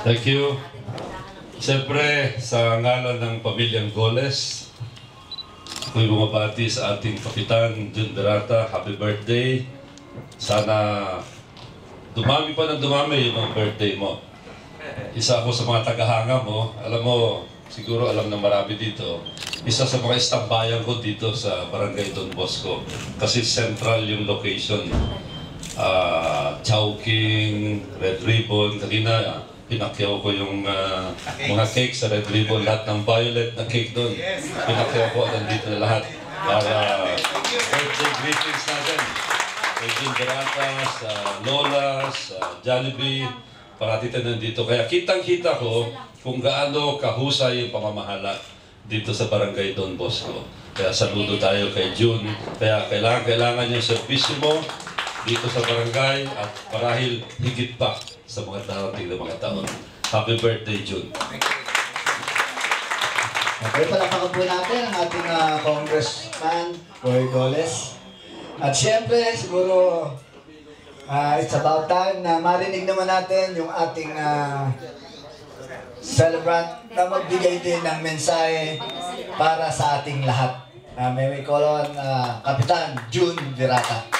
Thank you. Siyempre, sa ngalan ng Pamilyang Goles, ako'y bumabati sa ating Kapitan Jun Berata. Happy birthday. Sana dumami pa ng dumami yung mga birthday mo. Isa ako sa mga tagahanga mo. Alam mo, siguro alam ng marami dito, isa sa mga istambayan ko dito sa Barangay Don Bosco. Kasi central yung location. Chowking, Red Ribbon. Kanina, pinakyaw ko yung mga cake sa Red Ribbon. Lahat ng violet na cake doon. Pinakyaw ko, nandito na lahat. Para birthday greetings natin. Kay Jun Berata, sa Lola, sa Jollibee. Parati tayo nandito. Kaya kitang-kita ko kung gaano kahusay yung pamamahala dito sa Barangay Don Bosco. Kaya saludo tayo kay Jun. Kaya kailangan yung servisyo mo dito sa barangay at marahil higit pa sa mga darating na mga taon. Happy birthday, Jun. Okay, palakpakan po natin ang ating Congressman Boy Goles. At siyempre, siguro it's about time na marinig naman natin yung ating celebrant na magbigay din ng mensahe para sa ating lahat. May call on Kapitan Jun Berata.